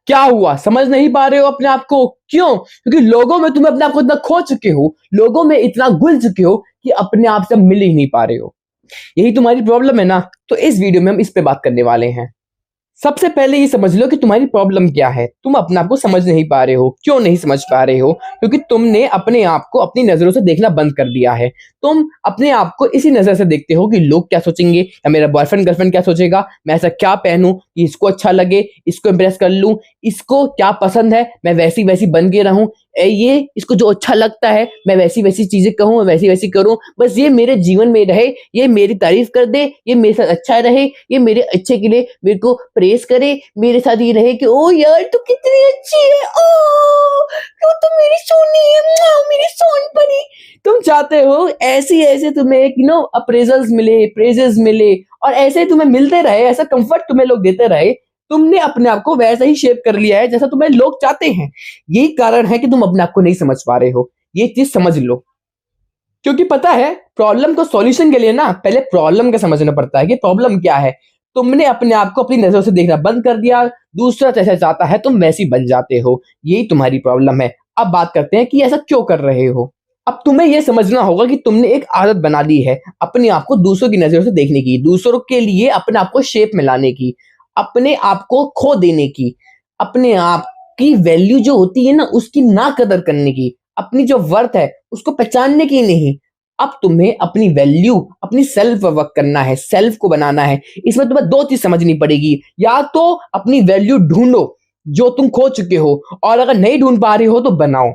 क्या हुआ? समझ नहीं पा रहे हो अपने आप को? क्यों? क्योंकि लोगों में तुम अपने आप को इतना खो चुके हो, लोगों में इतना घुल चुके हो कि अपने आप से मिल ही नहीं पा रहे हो। यही तुम्हारी प्रॉब्लम है ना? तो इस वीडियो में हम इस पे बात करने वाले हैं। सबसे पहले ये समझ लो कि तुम्हारी प्रॉब्लम क्या है। तुम अपने आप को समझ नहीं पा रहे हो। क्यों नहीं समझ पा रहे हो? क्योंकि तुमने अपने आप को अपनी नजरों से देखना बंद कर दिया है। तुम अपने आप को इसी नजर से देखते हो कि लोग क्या सोचेंगे, या मेरा बॉयफ्रेंड गर्लफ्रेंड क्या सोचेगा, मैं ऐसा क्या पहनूं कि इसको अच्छा लगे, इसको इम्प्रेस कर लूं, इसको क्या पसंद है मैं वैसी वैसी बन के रहूं, ये इसको जो अच्छा लगता है मैं वैसी वैसी चीजें कहूं, मैं वैसी वैसी करूं, बस ये मेरे जीवन में रहे, ये मेरी तारीफ कर दे, ये मेरे साथ अच्छा रहे, ये मेरे अच्छे के लिए मेरे को प्रेस करे, मेरे साथ ये रहे कि ओ यार तू कितनी अच्छी है, ओ तू मेरी सोनी है, मेरी सोन परी। तुम चाहते हो ऐसी ऐसे तुम्हें अप्रेजल्स मिले, प्रेजेस मिले, और ऐसे तुम्हें मिलते रहे, ऐसा कंफर्ट तुम्हें लोग देते रहे। तुमने अपने आप को वैसा ही शेप कर लिया है जैसा तुम्हें लोग चाहते हैं। यही कारण है कि तुम अपने आप को नहीं समझ पा रहे हो। ये चीज समझ लो, क्योंकि पता है प्रॉब्लम को सॉल्यूशन के लिए ना पहले प्रॉब्लम का समझना पड़ता है कि प्रॉब्लम क्या है। तुमने अपने आप को अपनी नजरों से देखना बंद कर दिया, दूसरा जैसा चाहता है तुम वैसी बन जाते हो। यही तुम्हारी प्रॉब्लम है। अब बात करते हैं कि ऐसा क्यों कर रहे हो। अब तुम्हें यह समझना होगा कि तुमने एक आदत बना ली है अपने आप को दूसरों की नजरों से देखने की, दूसरों के लिए अपने आप को शेप में लाने की, अपने आप को खो देने की, अपने आप की वैल्यू जो होती है ना उसकी ना कदर करने की, अपनी जो वर्थ है उसको पहचानने की नहीं। अब तुम्हें अपनी वैल्यू, अपनी सेल्फ वर्क करना है, सेल्फ को बनाना है। इसमें तुम्हें दो चीज समझनी पड़ेगी। या तो अपनी वैल्यू ढूंढो जो तुम खो चुके हो, और अगर नहीं ढूंढ पा रहे हो तो बनाओ।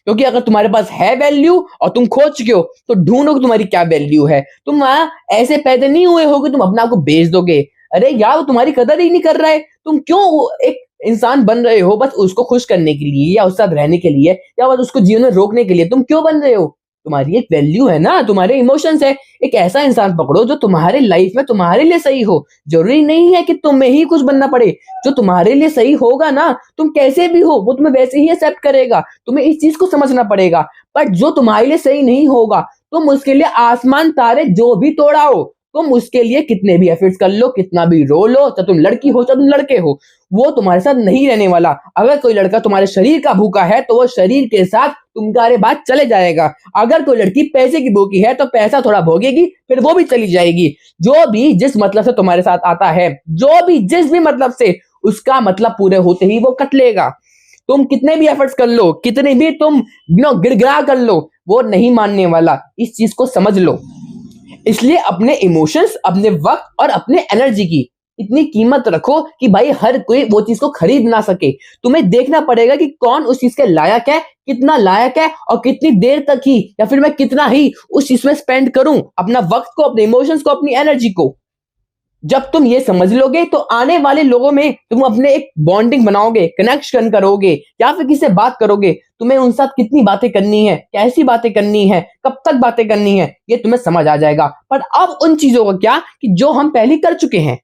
क्योंकि अगर तुम्हारे पास है वैल्यू और तुम खो चुके हो तो ढूंढो कि तुम्हारी क्या वैल्यू है। तुम वहां ऐसे पैदा नहीं हुए हो कि तुम अपने आप को बेच दोगे। अरे यार वो तुम्हारी कदर ही नहीं कर रहा है, तुम क्यों एक इंसान बन रहे हो बस उसको खुश करने के लिए, या उसके साथ रहने के लिए, या बस उसको जीवन में रोकने के लिए? तुम क्यों बन रहे हो? तुम्हारी एक वैल्यू है ना, तुम्हारे इमोशंस है। एक ऐसा इंसान पकड़ो जो तुम्हारे लाइफ में तुम्हारे लिए सही हो। जरूरी नहीं है कि तुम्हें ही कुछ बनना पड़े। जो तुम्हारे लिए सही होगा ना, तुम कैसे भी हो वो तुम्हें वैसे ही एक्सेप्ट करेगा। तुम्हें इस चीज को समझना पड़ेगा। पर जो तुम्हारे लिए सही नहीं होगा, तुम उसके लिए आसमान तारे जो भी तोड़ाओ, तुम उसके लिए कितने भी एफर्ट्स कर लो, कितना भी रो लो, चाहे तुम लड़की हो चाहे तुम लड़के हो, वो तुम्हारे साथ नहीं रहने वाला। अगर कोई लड़का तुम्हारे शरीर का भूखा है तो वो शरीर के साथ तुम्हारे बाद चले जाएगा। अगर कोई लड़की पैसे की भूखी है तो पैसा थोड़ा भोगेगी, फिर वो भी चली जाएगी। जो भी जिस मतलब से तुम्हारे साथ आता है, जो भी जिस भी मतलब से, उसका मतलब पूरे होते ही वो कट लेगा। तुम कितने भी एफर्ट्स कर लो, कितने भी तुम गिड़गिड़ा कर लो, वो नहीं मानने वाला। इस चीज को समझ लो। इसलिए अपने इमोशंस, अपने वक्त और अपने एनर्जी की इतनी कीमत रखो कि भाई हर कोई वो चीज को खरीद ना सके। तुम्हें देखना पड़ेगा कि कौन उस चीज के लायक है, कितना लायक है, और कितनी देर तक ही, या फिर मैं कितना ही उस चीज में स्पेंड करूं, अपना वक्त को, अपने इमोशंस को, अपनी एनर्जी को। जब तुम ये समझ लोगे तो आने वाले लोगों में तुम अपने एक बॉन्डिंग बनाओगे, कनेक्शन करोगे, या फिर किसी से बात करोगे। तुम्हें उन साथ कितनी बातें करनी है, कैसी बातें करनी है, कब तक बातें करनी है, ये तुम्हें समझ आ जाएगा। पर अब उन चीजों का क्या कि जो हम पहले कर चुके हैं,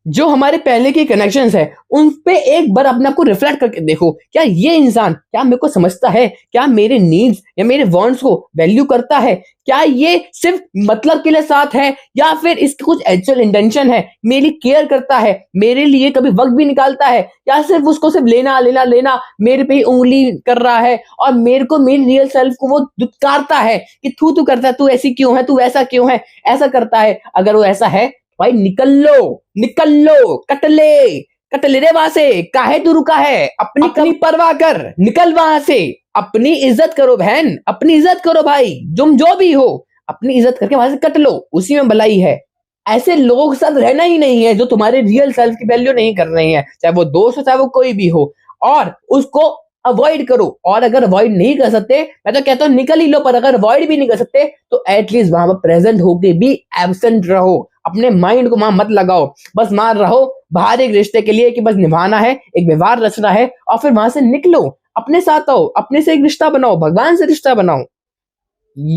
जो हमारे पहले के कनेक्शंस है, उन पे एक बार अपने आप को रिफ्लेक्ट करके देखो। क्या ये इंसान, क्या मेरे को समझता है? क्या मेरे नीड्स या मेरे वांट्स को वैल्यू करता है? क्या ये सिर्फ मतलब के लिए साथ है, या फिर इसकी कुछ एक्चुअल इंटेंशन है, मेरी केयर करता है, मेरे लिए कभी वक्त भी निकालता है, या सिर्फ उसको सिर्फ लेना लेना लेना मेरे पे ही उंगली कर रहा है, और मेरे को, मेरी रियल सेल्फ को वो दुत्कारता है कि तू करता है, तू ऐसी क्यों है, तू ऐसा क्यों है, ऐसा करता है। अगर वो ऐसा है भाई निकल लो, निकल लो, कट ले रे वहां से। काहे तू रुका है? अपनी परवाह कर, निकल वहां से। अपनी इज्जत करो बहन, अपनी इज्जत करो भाई। तुम जो भी हो अपनी इज्जत करके वहां से कट लो, उसी में भलाई है। ऐसे लोगों के साथ रहना ही नहीं है जो तुम्हारे रियल सेल्फ की वैल्यू नहीं कर रहे हैं, चाहे वो दोस्त हो चाहे वो कोई भी हो, और उसको अवॉइड करो। और अगर अवॉइड नहीं कर सकते, मैं तो कहता हूँ निकल ही लो। पर अगर अवॉइड भी नहीं कर सकते तो एटलीस्ट वहां पर प्रेजेंट होके भी एब्सेंट रहो। अपने माइंड को वहां मत लगाओ, बस वहां रहो बाहर एक रिश्ते के लिए कि बस निभाना है, एक व्यवहार रचना है, और फिर वहां से निकलो, अपने साथ आओ, अपने से एक रिश्ता बनाओ, भगवान से रिश्ता बनाओ।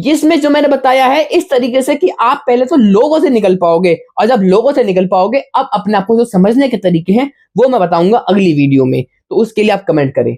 इसमें जो मैंने बताया है इस तरीके से कि आप पहले तो लोगों से निकल पाओगे, और जब लोगों से निकल पाओगे अब अपने आप को जो समझने के तरीके हैं वो मैं बताऊंगा अगली वीडियो में। तो उसके लिए आप कमेंट करें।